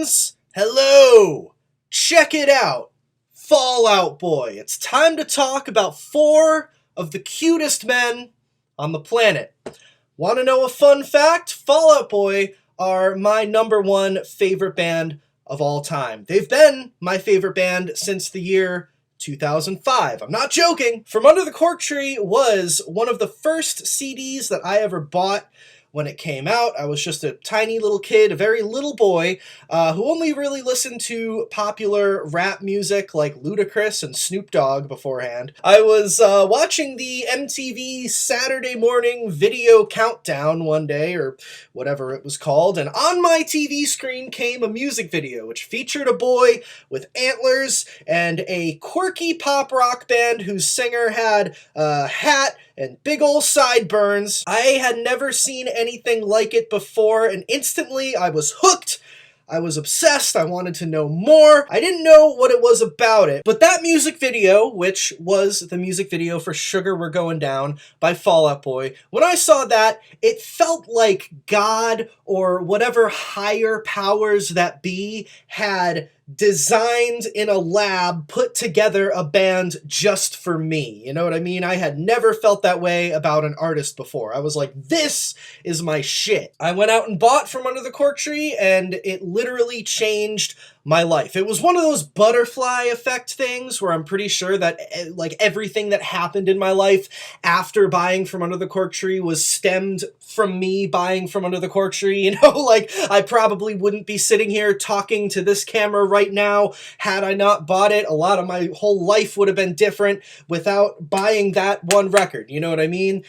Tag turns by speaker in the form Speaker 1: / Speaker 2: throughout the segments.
Speaker 1: friends! Hello! Check it out! Fall Out Boy. It's time to talk about 4 of the cutest men on the planet. Want to know a fun fact? Fall Out Boy are my #1 favorite band of all time. They've been my favorite band since the year 2005. I'm not joking. From Under the Cork Tree was one of the first CDs that I ever bought when it came out. I was just a tiny little kid, a very little boy, who only really listened to popular rap music like Ludacris and Snoop Dogg beforehand. I was watching the MTV Saturday morning video countdown one day, or whatever it was called, and on my TV screen came a music video which featured a boy with antlers and a quirky pop rock band whose singer had a hat and big ol' sideburns. I had never seen anything like it before, and instantly I was hooked. I was obsessed. I wanted to know more. I didn't know what it was about it, but that music video, which was the music video for Sugar We're Going Down by Fall Out Boy, when I saw that, it felt like God or whatever higher powers that be had designed in a lab, put together a band just for me. You know what I mean? I had never felt that way about an artist before. I was like, this is my shit. I went out and bought From Under the Cork Tree, and it literally changed my life. It was one of those butterfly effect things where I'm pretty sure that like everything that happened in my life after buying From Under the Cork Tree was stemmed from me buying From Under the Cork Tree. You know, like I probably wouldn't be sitting here talking to this camera right now had I not bought it. A lot of my whole life would have been different without buying that one record. You know what I mean?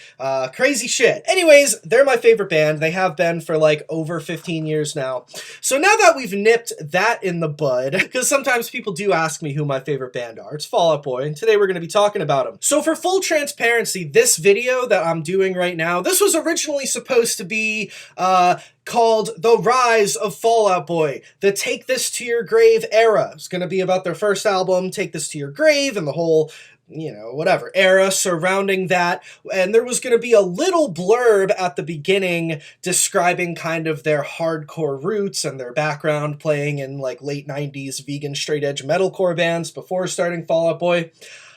Speaker 1: Crazy shit. Anyways, they're my favorite band. They have been for like over 15 years now. So now that we've nipped that in the bud, because sometimes people do ask me who my favorite band are. It's Fall Out Boy, and today we're going to be talking about them. So for full transparency, this video that I'm doing right now, this was originally supposed to be called The Rise of Fall Out Boy, the Take This to Your Grave era. It's going to be about their first album, Take This to Your Grave, and the whole, you know, whatever, era surrounding that. And there was going to be a little blurb at the beginning describing kind of their hardcore roots and their background playing in like late 90s vegan straight edge metalcore bands before starting Fall Out Boy.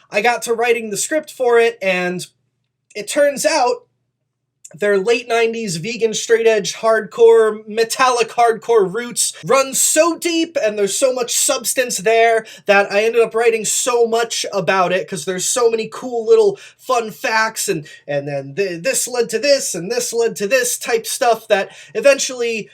Speaker 1: I got to writing the script for it, and it turns out their late 90s vegan straight edge hardcore, metallic hardcore roots run so deep and there's so much substance there that I ended up writing so much about it because there's so many cool little fun facts and then this led to this and this led to this type stuff that eventually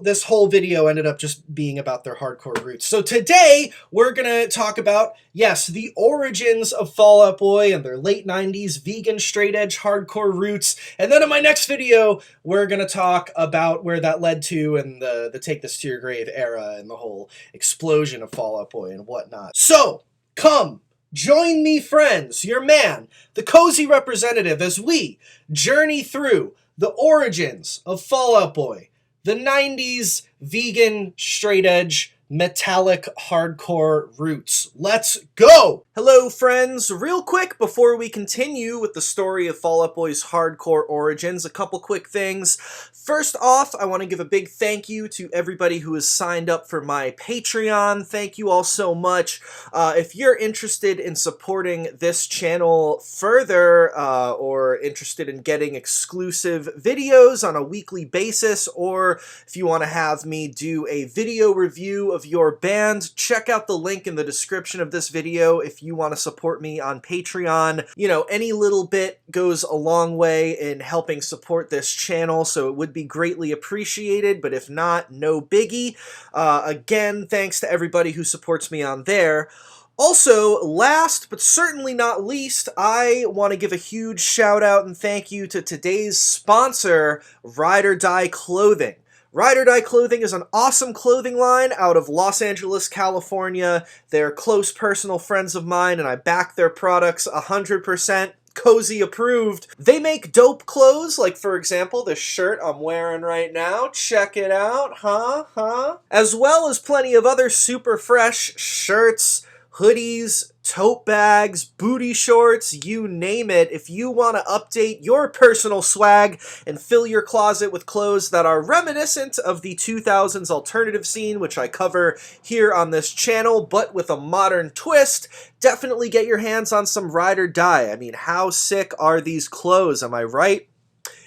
Speaker 1: this whole video ended up just being about their hardcore roots. So today we're gonna talk about, yes, the origins of Fall Out Boy and their late 90s vegan straight edge hardcore roots. And then in my next video, we're gonna talk about where that led to and the Take This to Your Grave era and the whole explosion of Fall Out Boy and whatnot. So come join me, friends, your man, the cozy representative, as we journey through the origins of Fall Out Boy, the 90s vegan straight edge metallic hardcore roots. Let's go! Hello, friends. Real quick, before we continue with the story of Fall Out Boy's hardcore origins, a couple quick things. First off, I want to give a big thank you to everybody who has signed up for my Patreon. Thank you all so much. If you're interested in supporting this channel further, or interested in getting exclusive videos on a weekly basis, or if you want to have me do a video review of your band, check out the link in the description of this video if you want to support me on Patreon. You know, any little bit goes a long way in helping support this channel, so it would be greatly appreciated, but if not, no biggie. Again, thanks to everybody who supports me on there. Also, last but certainly not least, I want to give a huge shout out and thank you to today's sponsor, Ride or Die Clothing. Ride or Die Clothing is an awesome clothing line out of Los Angeles, California. They're close personal friends of mine, and I back their products 100%. Cozy approved. They make dope clothes, like for example this shirt I'm wearing right now. Check it out, huh? As well as plenty of other super fresh shirts, hoodies, tote bags, booty shorts, you name it. If you want to update your personal swag and fill your closet with clothes that are reminiscent of the 2000s alternative scene, which I cover here on this channel, but with a modern twist, definitely get your hands on some Ride or Die. I mean, how sick are these clothes, am I right?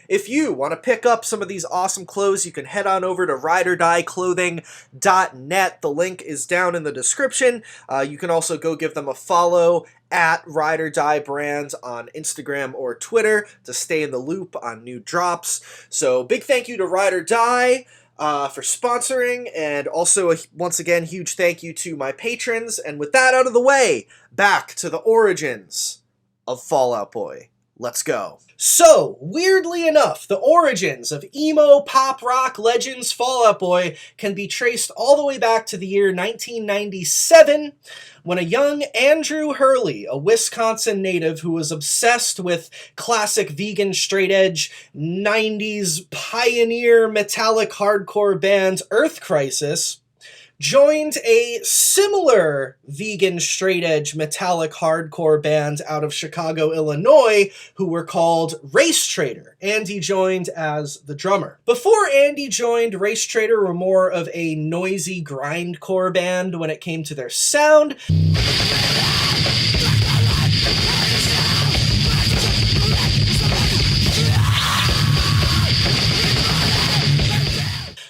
Speaker 1: If you want to pick up some of these awesome clothes, you can head on over to rideordieclothing.net. The link is down in the description. You can also go give them a follow at Ride or Die Brands on Instagram or Twitter to stay in the loop on new drops. So big thank you to Ride or Die for sponsoring, and also once again, huge thank you to my patrons. And with that out of the way, back to the origins of Fall Out Boy. Let's go. So, weirdly enough, the origins of emo pop rock legends Fall Out Boy can be traced all the way back to the year 1997, when a young Andrew Hurley, a Wisconsin native who was obsessed with classic vegan straight edge 90s pioneer metallic hardcore band Earth Crisis, joined a similar vegan straight-edge metallic hardcore band out of Chicago, Illinois, who were called Race Traitor. Andy joined as the drummer. Before Andy joined, Race Traitor were more of a noisy grindcore band when it came to their sound.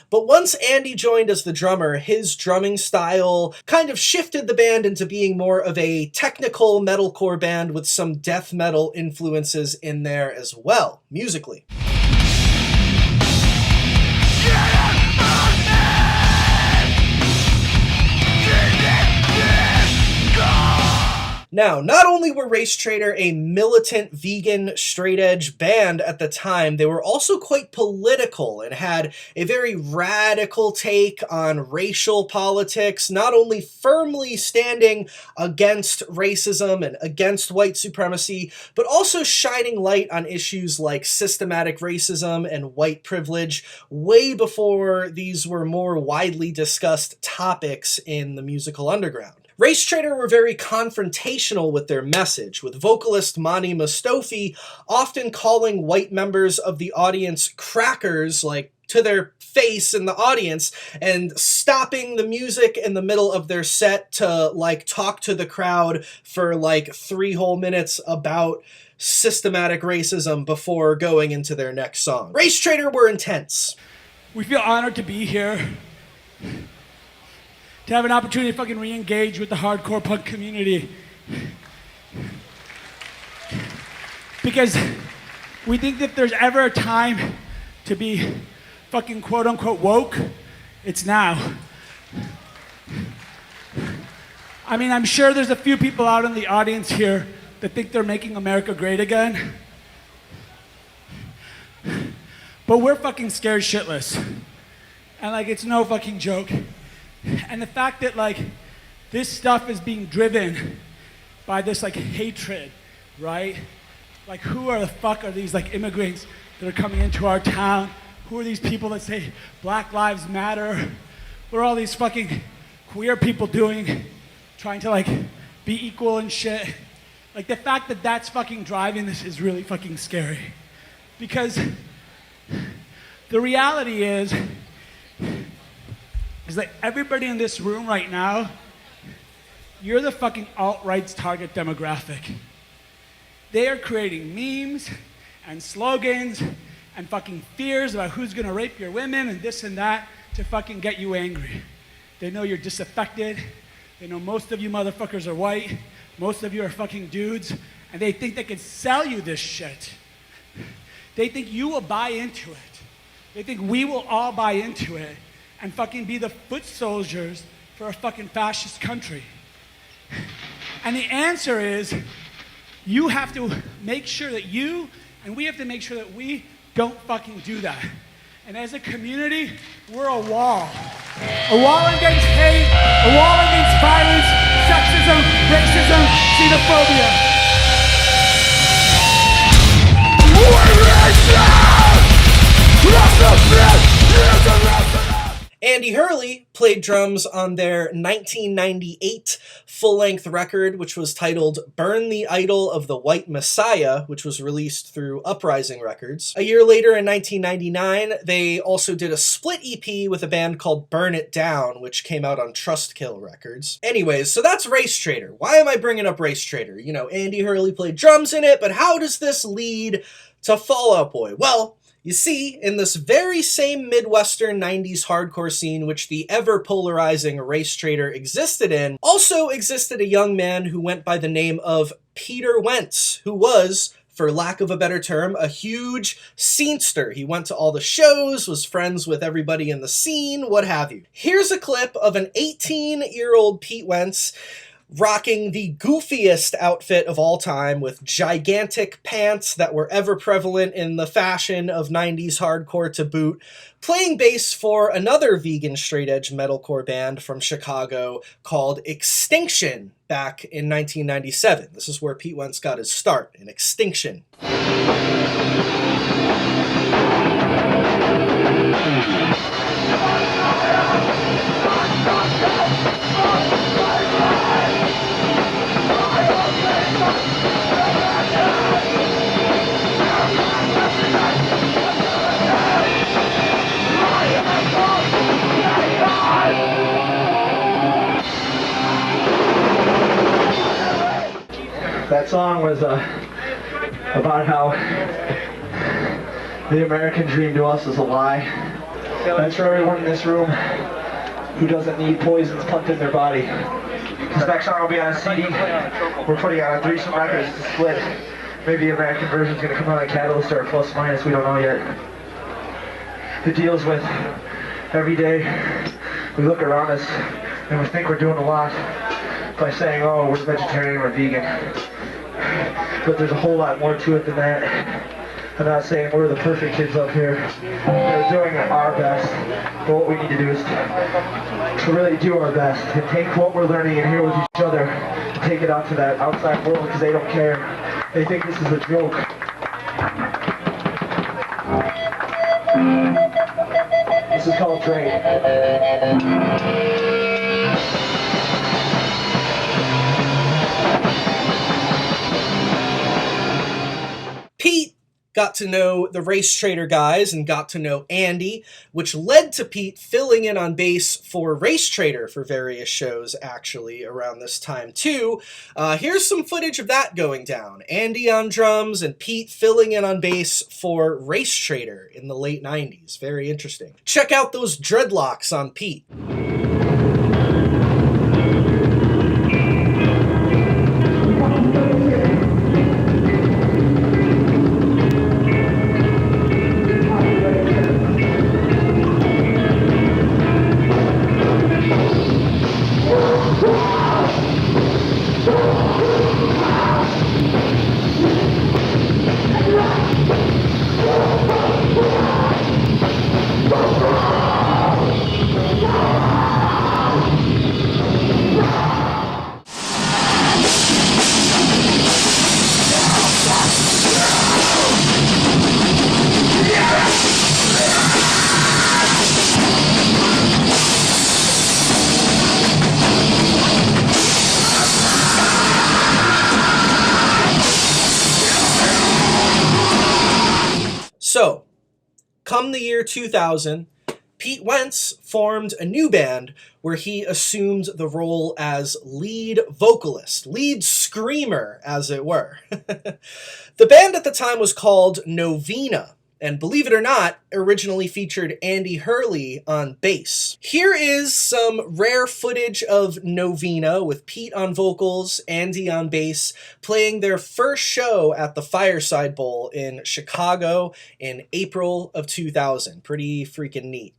Speaker 1: But once Andy joined as the drummer, his drumming style kind of shifted the band into being more of a technical metalcore band with some death metal influences in there as well, musically. Now, not only were Race Traitor a militant, vegan, straight-edge band at the time, they were also quite political and had a very radical take on racial politics, not only firmly standing against racism and against white supremacy, but also shining light on issues like systematic racism and white privilege way before these were more widely discussed topics in the musical underground. Race Traitor were very confrontational with their message, with vocalist Mani Mustofi often calling white members of the audience crackers, like, to their face in the audience, and stopping the music in the middle of their set to, like, talk to the crowd for, like, 3 whole minutes about systematic racism before going into their next song. Race Traitor were intense.
Speaker 2: We feel honored to be here, to have an opportunity to fucking re-engage with the hardcore punk community. Because we think that if there's ever a time to be fucking quote-unquote woke, it's now. I mean, I'm sure there's a few people out in the audience here that think they're making America great again. But we're fucking scared shitless. And like, it's no fucking joke. And the fact that like this stuff is being driven by this like hatred, right? Like, who are the fuck are these like immigrants that are coming into our town? Who are these people that say Black Lives Matter? What are all these fucking queer people doing, trying to like be equal and shit? Like, the fact that that's fucking driving this is really fucking scary. Because the reality is that everybody in this room right now, you're the fucking alt-right's target demographic. They are creating memes and slogans and fucking fears about who's gonna rape your women and this and that to fucking get you angry. They know you're disaffected. They know most of you motherfuckers are white. Most of you are fucking dudes. And they think they can sell you this shit. They think you will buy into it. They think we will all buy into it and fucking be the foot soldiers for a fucking fascist country. And the answer is, you have to make sure that you, and we have to make sure that we don't fucking do that. And as a community, we're a wall. A wall against hate, a wall against violence, sexism, racism, xenophobia.
Speaker 1: Andy Hurley played drums on their 1998 full-length record, which was titled Burn the Idol of the White Messiah, which was released through Uprising Records. A year later, in 1999, they also did a split EP with a band called Burn It Down, which came out on Trustkill Records. Anyways, so that's Race Traitor. Why am I bringing up Race Traitor? You know, Andy Hurley played drums in it, but how does this lead to Fall Out Boy? Well, you see, in this very same Midwestern 90s hardcore scene which the ever-polarizing Race Traitor existed in, also existed a young man who went by the name of Peter Wentz, who was, for lack of a better term, a huge scenester. He went to all the shows, was friends with everybody in the scene, what have you. Here's a clip of an 18-year-old Pete Wentz rocking the goofiest outfit of all time with gigantic pants that were ever prevalent in the fashion of 90s hardcore to boot, playing bass for another vegan straight-edge metalcore band from Chicago called Extinction back in 1997. This is where Pete Wentz got his start, in Extinction.
Speaker 3: That song was about how the American dream to us is a lie. That's for everyone in this room who doesn't need poisons pumped in their body. This next song will be on a CD. We're putting out a threesome record. It's a split. Maybe the American version's going to come out on Catalyst or Plus Minus, we don't know yet. It deals with every day we look around us and we think we're doing a lot by saying, oh, we're vegetarian, we're vegan. But there's a whole lot more to it than that. I'm not saying we're the perfect kids up here. We're doing our best. But what we need to do is to really do our best and take what we're learning in here with each other and take it out to that outside world because they don't care. They think this is a joke. This is called Trade.
Speaker 1: Pete got to know the Race Traitor guys and got to know Andy, which led to Pete filling in on bass for Race Traitor for various shows, actually, around this time, too. Here's some footage of that going down. Andy on drums and Pete filling in on bass for Race Traitor in the late 90s. Very interesting. Check out those dreadlocks on Pete. So, come the year 2000, Pete Wentz formed a new band where he assumed the role as lead vocalist, lead screamer, as it were. The band at the time was called Novena, and believe it or not, originally featured Andy Hurley on bass. Here is some rare footage of Novena with Pete on vocals, Andy on bass, playing their first show at the Fireside Bowl in Chicago in April of 2000. Pretty freaking neat.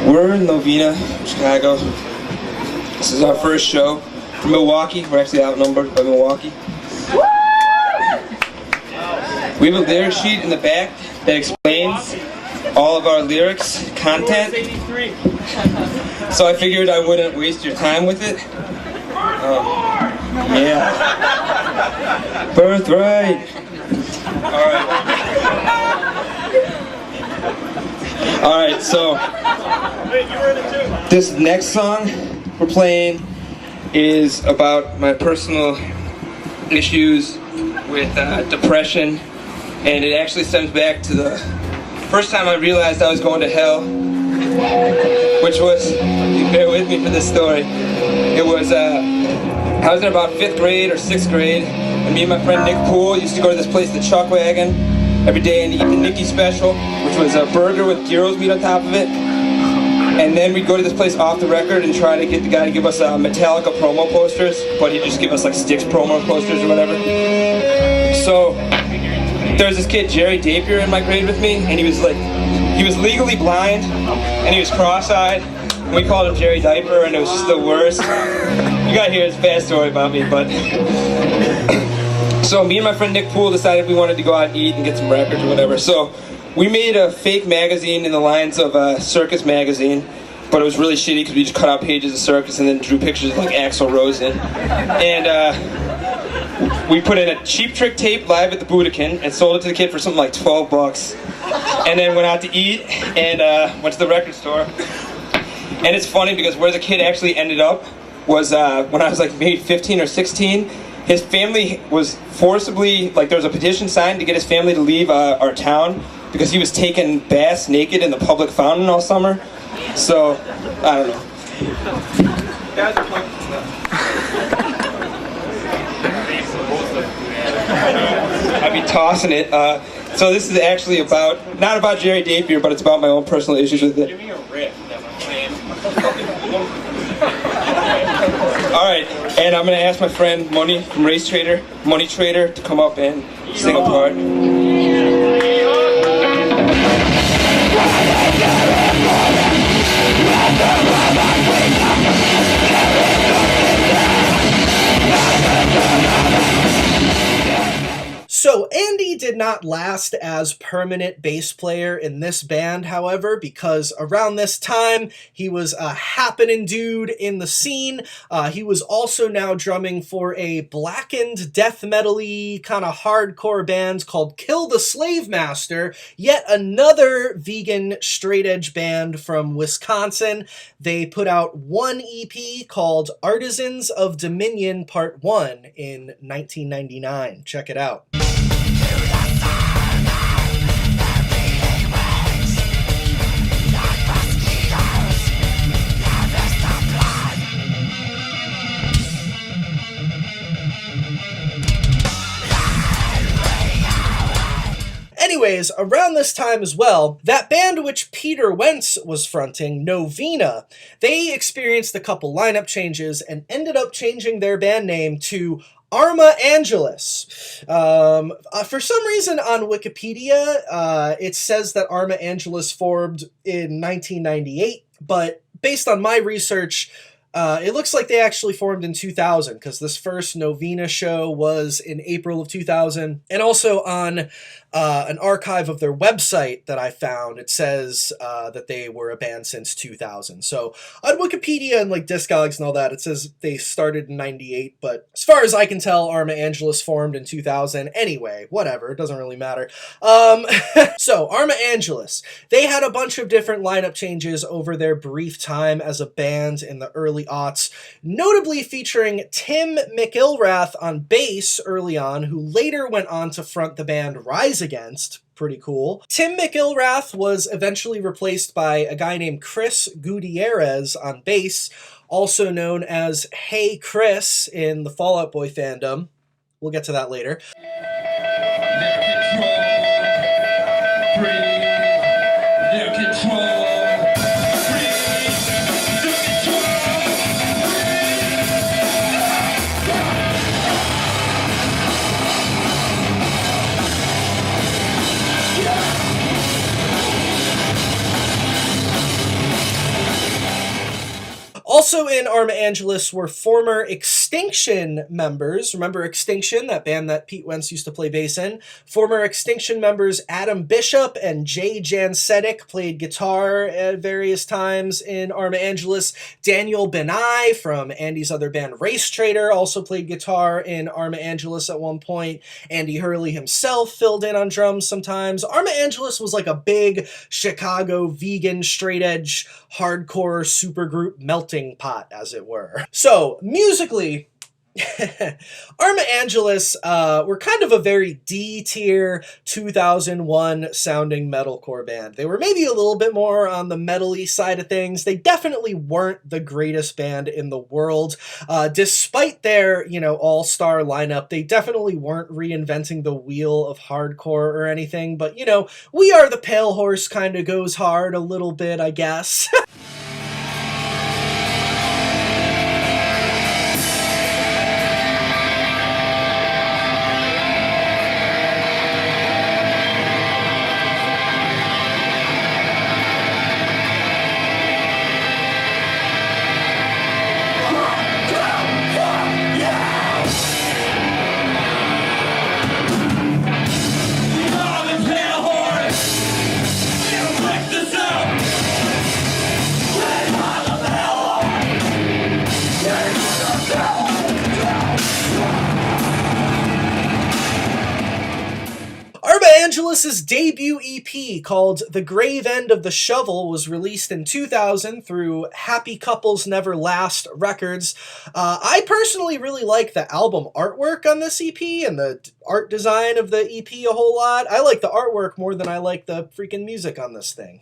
Speaker 4: We're in Novena, Chicago. This is our first show. from Milwaukee. We're actually outnumbered by Milwaukee. We have a lyric sheet in the back that explains all of our lyrics content. So I figured I wouldn't waste your time with it. Yeah. Birthright. Alright, so this next song we're playing is about my personal issues with depression, and it actually stems back to the first time I realized I was going to hell, which was, you bear with me for this story, it was, I was in about 5th grade or 6th grade, and me and my friend Nick Poole used to go to this place, the Chuck Wagon, every day and eat the Nicky Special, which was a burger with gyros meat on top of it. And then we'd go to this place off the record and try to get the guy to give us Metallica promo posters, but he'd just give us like Styx promo posters or whatever. So there was this kid, Jerry Dapier, in my grade with me, and he was legally blind, and he was cross-eyed, and we called him Jerry Diaper, and it was just the worst. You gotta hear his bad story about me, but... So me and my friend Nick Poole decided we wanted to go out and eat and get some records or whatever. So we made a fake magazine in the lines of a Circus magazine, but it was really shitty because we just cut out pages of Circus and then drew pictures of like Axl Rose in. And we put in a Cheap Trick tape live at the Budokan and sold it to the kid for something like $12. And then went out to eat and went to the record store. And it's funny because where the kid actually ended up was when I was like maybe 15 or 16. His family was forcibly, like there was a petition signed to get his family to leave our town because he was taking baths naked in the public fountain all summer. So, I don't know. I'd be tossing it. So this is actually about, not about Jerry Dapier, but it's about my own personal issues with it. Give me a riff that I'm playing. Alright, and I'm going to ask my friend Money from Race Traitor, Money Trader, to come up and sing a part.
Speaker 1: So Andy did not last as permanent bass player in this band, however, because around this time he was a happening dude in the scene. He was also now drumming for a blackened death metal-y kind of hardcore band called Kill the Slave Master, yet another vegan straight edge band from Wisconsin. They put out one EP called Artisans of Dominion Part 1 in 1999. Check it out. Anyways, around this time as well, that band which Peter Wentz was fronting, Novena, they experienced a couple lineup changes and ended up changing their band name to Arma Angelus. For some reason on Wikipedia, it says that Arma Angelus formed in 1998, but based on my research, it looks like they actually formed in 2000, because this first Novena show was in April of 2000. And also on an archive of their website that I found, it says that they were a band since 2000. So on Wikipedia and like Discogs and all that, it says they started in 98. But as far as I can tell, Arma Angelus formed in 2000. Anyway, whatever. It doesn't really matter. So Arma Angelus, they had a bunch of different lineup changes over their brief time as a band in the early aughts, notably featuring Tim McIlrath on bass early on, who later went on to front the band Rise Against. Pretty cool. Tim McIlrath was eventually replaced by a guy named Chris Gutierrez on bass, also known as Hey Chris in the Fall Out Boy fandom. We'll get to that later. Also in Arma Angelus were former Extinction Extinction members, remember Extinction, that band that Pete Wentz used to play bass in? Former Extinction members Adam Bishop and Jay Jansetic played guitar at various times in Arma Angelus. Daniel Benai from Andy's other band Race Traitor also played guitar in Arma Angelus at one point. Andy Hurley himself filled in on drums sometimes. Arma Angelus was like a big Chicago vegan straight edge hardcore supergroup melting pot, as it were. So musically, Arma Angelus were kind of a very D-tier 2001 sounding metalcore band. They were maybe a little bit more on the metal-y side of things. They definitely weren't the greatest band in the world. Despite their, all-star lineup, they definitely weren't reinventing the wheel of hardcore or anything. But, We Are the Pale Horse kind of goes hard a little bit, I guess. Angelus's debut EP called The Grave End of the Shovel was released in 2000 through Happy Couples Never Last Records. I personally really like the album artwork on this EP and the art design of the EP a whole lot. I like the artwork more than I like the freaking music on this thing.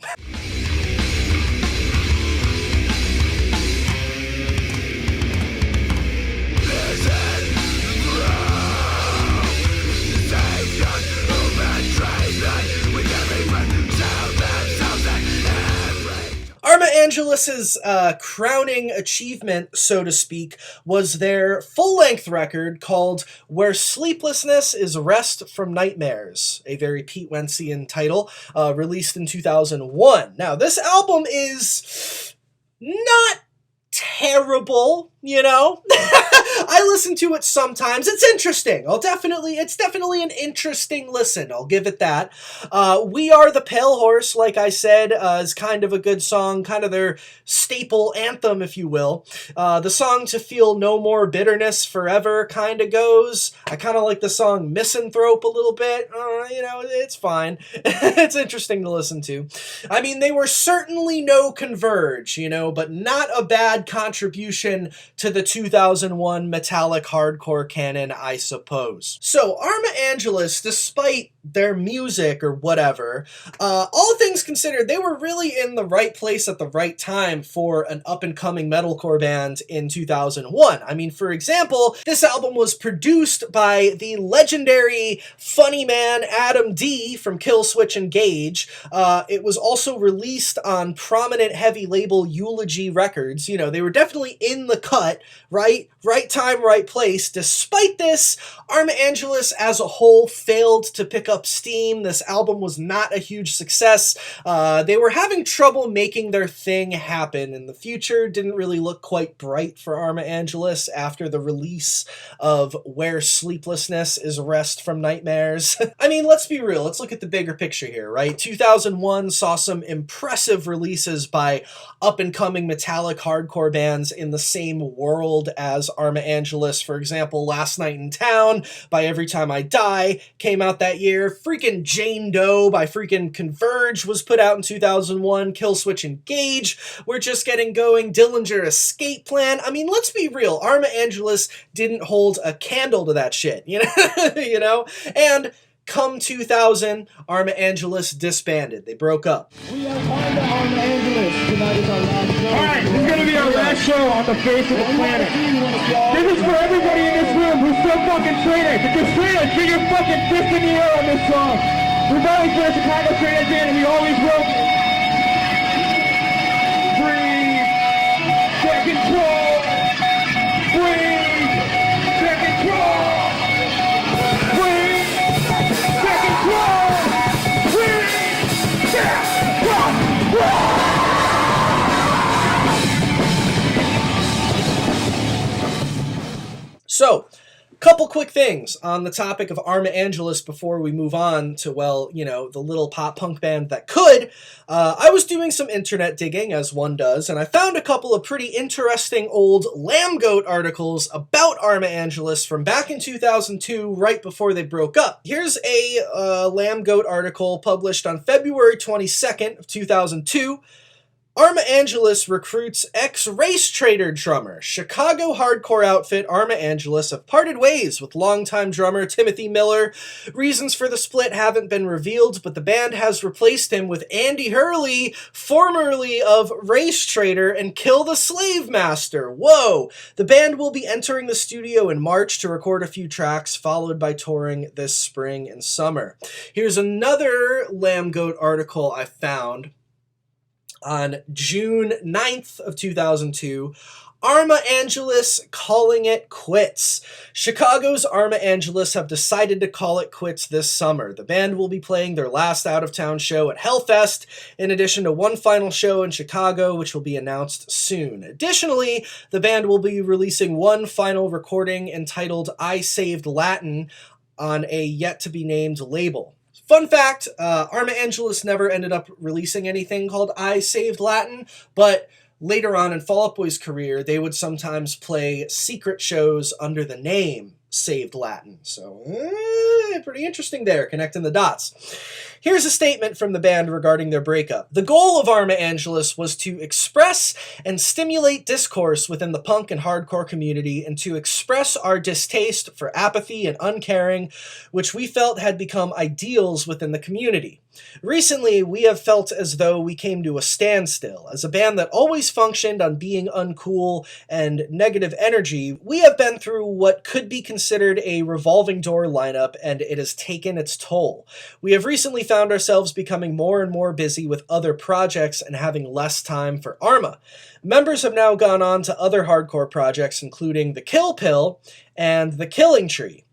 Speaker 1: Arma Angelus's crowning achievement, so to speak, was their full-length record called Where Sleeplessness is Rest from Nightmares, a very Pete Wentzian title, released in 2001. Now, this album is not terrible, I listen to it sometimes. It's interesting. It's definitely an interesting listen. I'll give it that. We Are the Pale Horse, like I said, is kind of a good song, kind of their staple anthem, if you will. The song To Feel No More Bitterness Forever kind of goes. I kind of like the song Misanthrope a little bit. It's fine. It's interesting to listen to. I mean, they were certainly no Converge, but not a bad contribution to the 2001 metallic hardcore canon, I suppose. So, Arma Angelus, despite their music or whatever, all things considered, they were really in the right place at the right time for an up-and-coming metalcore band in 2001. I mean, for example, this album was produced by the legendary funny man Adam D from Killswitch Engage. It was also released on prominent heavy label Eulogy Records. They were definitely in the cut, right? Right time, right place. Despite this, Arma Angelus as a whole failed to pick up steam. This album was not a huge success. They were having trouble making their thing happen, and the future didn't really look quite bright for Arma Angelus after the release of Where Sleeplessness is Rest from Nightmares. I mean, let's be real. Let's look at the bigger picture here, right? 2001 saw some impressive releases by up-and-coming metallic hardcore bands in the same world as Arma Angelus. For example, Last Night in Town by Every Time I Die came out that year. Freaking Jane Doe by freaking Converge was put out in 2001. Killswitch Engage, we're just getting going. Dillinger Escape Plan. I mean, let's be real. Arma Angelus didn't hold a candle to that shit, And come 2000, Arma Angelus disbanded. They broke up.
Speaker 3: We are on to Arma Angelus. Tonight is our last show.
Speaker 5: Alright, this is going to be our last show on the face of the planet. This is for everybody in this room who's still fucking traitors. Because traitors, get your fucking fist in the air on this song. We've always been a Chicago traitors band and we always will. Breathe. Get control. Breathe. Get control. Breathe. Get control. Breathe. Get control.
Speaker 1: So, couple quick things on the topic of Arma Angelus before we move on to, well, you know, the little pop-punk band that could. I was doing some internet digging, as one does, and I found a couple of pretty interesting old Lambgoat articles about Arma Angelus from back in 2002, right before they broke up. Here's a Lambgoat article published on February 22nd of 2002. Arma Angelus recruits ex-Race Traitor drummer. Chicago hardcore outfit Arma Angelus have parted ways with longtime drummer Timothy Miller. Reasons for the split haven't been revealed, but the band has replaced him with Andy Hurley, formerly of Race Traitor and Kill the Slave Master. Whoa! The band will be entering the studio in March to record a few tracks, followed by touring this spring and summer. Here's another Lambgoat article I found. On June 9th of 2002, Arma Angelus calling it quits. Chicago's Arma Angelus have decided to call it quits this summer. The band will be playing their last out-of-town show at Hellfest, in addition to one final show in Chicago, which will be announced soon. Additionally, the band will be releasing one final recording entitled I Saved Latin on a yet-to-be-named label. Fun fact, Arma Angelus never ended up releasing anything called I Saved Latin, but later on in Fall Out Boy's career, they would sometimes play secret shows under the name Saved Latin. So, pretty interesting there, connecting the dots. Here's a statement from the band regarding their breakup. The goal of Arma Angelus was to express and stimulate discourse within the punk and hardcore community and to express our distaste for apathy and uncaring, which we felt had become ideals within the community. Recently, we have felt as though we came to a standstill. As a band that always functioned on being uncool and negative energy, we have been through what could be considered a revolving door lineup, and it has taken its toll. We have recently found ourselves becoming more and more busy with other projects and having less time for Arma. Members have now gone on to other hardcore projects, including The Kill Pill and The Killing Tree.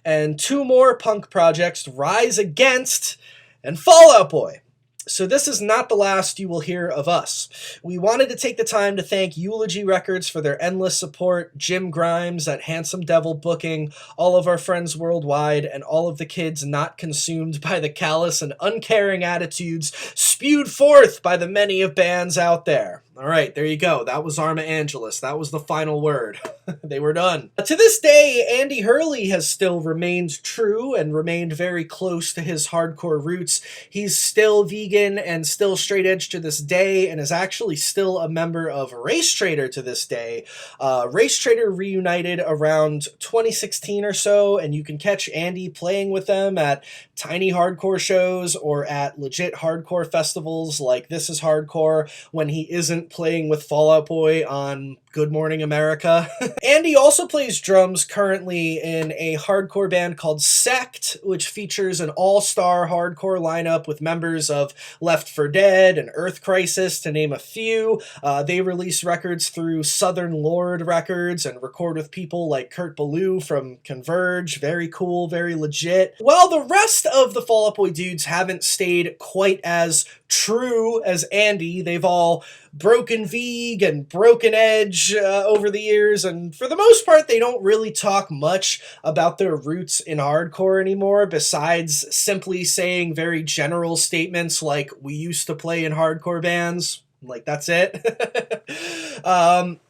Speaker 1: And two more punk projects, Rise Against and Fall Out Boy. So this is not the last you will hear of us. We wanted to take the time to thank Eulogy Records for their endless support, Jim Grimes at Handsome Devil Booking, all of our friends worldwide, and all of the kids not consumed by the callous and uncaring attitudes spewed forth by the many of bands out there. All right, there you go. That was Arma Angelus. That was the final word. They were done. To this day, Andy Hurley has still remained true and remained very close to his hardcore roots. He's still vegan and still straight edge to this day and is actually still a member of Race Traitor to this day. Race Traitor reunited around 2016 or so, and you can catch Andy playing with them at tiny hardcore shows or at legit hardcore festivals like This Is Hardcore when he isn't playing with Fall Out Boy on Good Morning America. Andy also plays drums currently in a hardcore band called Sect, which features an all-star hardcore lineup with members of Left 4 Dead and Earth Crisis, to name a few. They release records through Southern Lord Records and record with people like Kurt Ballou from Converge. Very cool, very legit. While the rest of the Fall Out Boy dudes haven't stayed quite as true as Andy, they've all broken Veg and broken Edge over the years, and for the most part they don't really talk much about their roots in hardcore anymore, besides simply saying very general statements like, we used to play in hardcore bands. Like, that's it.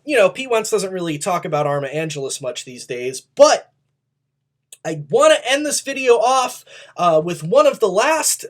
Speaker 1: You know, Pete Wentz doesn't really talk about Arma Angelus much these days, but I want to end this video off with one of the last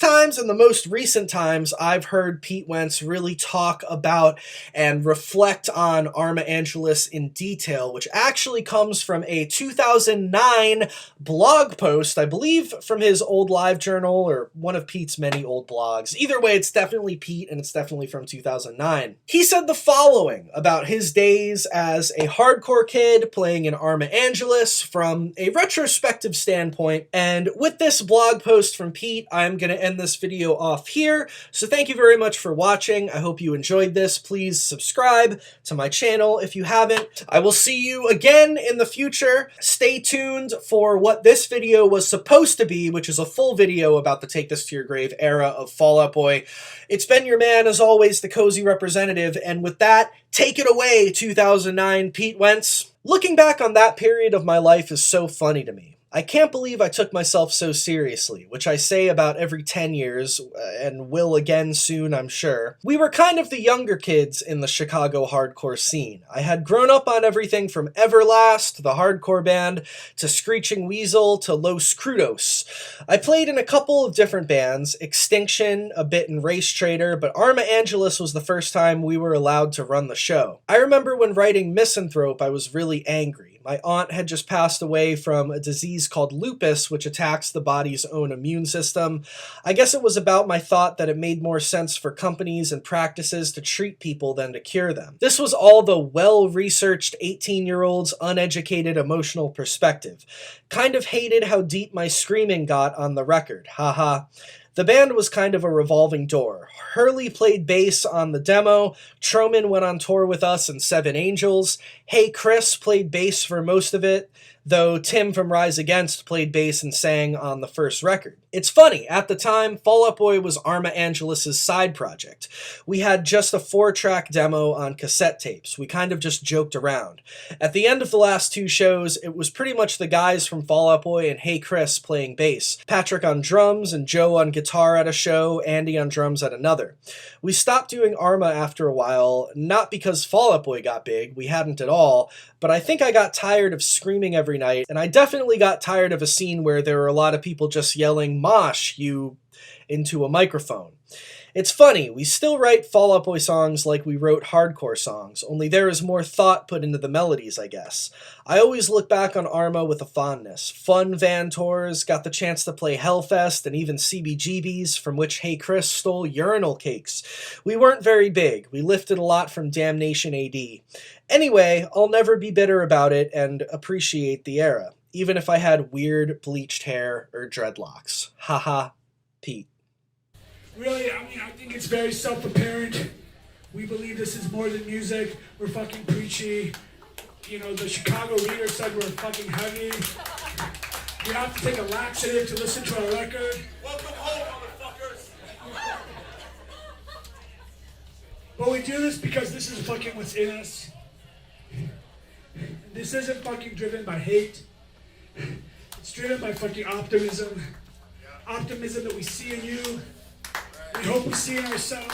Speaker 1: times and the most recent times I've heard Pete Wentz really talk about and reflect on Arma Angelus in detail, which actually comes from a 2009 blog post, I believe from his old live journal or one of Pete's many old blogs. Either way, it's definitely Pete and it's definitely from 2009. He said the following about his days as a hardcore kid playing in Arma Angelus from a retrospective standpoint. And with this blog post from Pete, I'm going to end this video off here. So thank you very much for watching. I hope you enjoyed this. Please subscribe to my channel if you haven't. I will see you again in the future. Stay tuned for what this video was supposed to be, which is a full video about the Take This to Your Grave era of Fall Out Boy. It's been your man, as always, the Cozy Representative. And with that, take it away, 2009 Pete Wentz. Looking back on that period of my life is so funny to me. I can't believe I took myself so seriously, which I say about every 10 years, and will again soon, I'm sure. We were kind of the younger kids in the Chicago hardcore scene. I had grown up on everything from Everlast, the hardcore band, to Screeching Weasel, to Los Crudos. I played in a couple of different bands, Extinction, a bit in Race Traitor, but Arma Angelus was the first time we were allowed to run the show. I remember when writing Misanthrope, I was really angry. My aunt had just passed away from a disease called lupus, which attacks the body's own immune system. I guess it was about my thought that it made more sense for companies and practices to treat people than to cure them. This was all the well-researched 18-year-old's uneducated emotional perspective. Kind of hated how deep my screaming got on the record, haha. The band was kind of a revolving door. Hurley played bass on the demo, Troman went on tour with us and Seven Angels, Hey Chris played bass for most of it, though Tim from Rise Against played bass and sang on the first record. It's funny, at the time, Fall Out Boy was Arma Angelus's side project. We had just a 4-track demo on cassette tapes. We kind of just joked around. At the end of the last 2 shows, it was pretty much the guys from Fall Out Boy and Hey Chris playing bass. Patrick on drums and Joe on guitar at a show, Andy on drums at another. We stopped doing Arma after a while, not because Fall Out Boy got big, we hadn't at all, but I think I got tired of screaming every night, and I definitely got tired of a scene where there were a lot of people just yelling, "Mosh, you," into a microphone. It's funny, we still write Fall Out Boy songs like we wrote hardcore songs, only there is more thought put into the melodies, I guess. I always look back on Arma with a fondness. Fun van tours, got the chance to play Hellfest and even CBGB's, from which Hey Chris stole urinal cakes. We weren't very big, we lifted a lot from Damnation AD. Anyway, I'll never be bitter about it and appreciate the era, even if I had weird bleached hair or dreadlocks. Haha, Pete.
Speaker 2: Really, I think it's very self-apparent. We believe this is more than music. We're fucking preachy. You know, the Chicago Reader said we're fucking heavy. You have to take a laxative to listen to our record. Welcome home, motherfuckers! But we do this because this is fucking what's in us. This isn't fucking driven by hate. It's driven by fucking optimism. Optimism that we see in you. We hope we see in ourselves.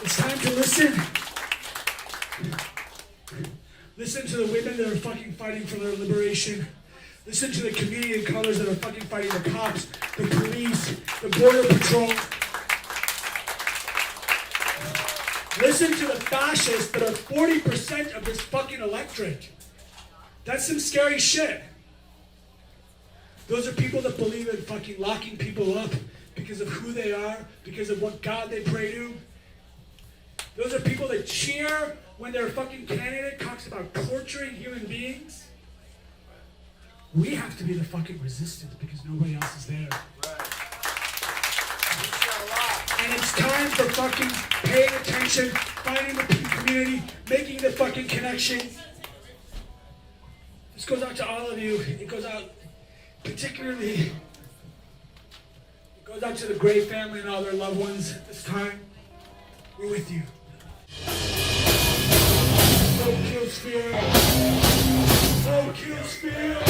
Speaker 2: It's time to listen. Listen to the women that are fucking fighting for their liberation. Listen to the community of colors that are fucking fighting the cops, the police, the border patrol. Listen to the fascists that are 40% of this fucking electorate. That's some scary shit. Those are people that believe in fucking locking people up because of who they are, because of what God they pray to. Those are people that cheer when their fucking candidate talks about torturing human beings. We have to be the fucking resistance because nobody else is there. And it's time for fucking paying attention, finding the community, making the fucking connection. This goes out to all of you. It goes out particularly, it goes out to the Gray family and all their loved ones at this time. We're with you. No kills fear. No kills fear.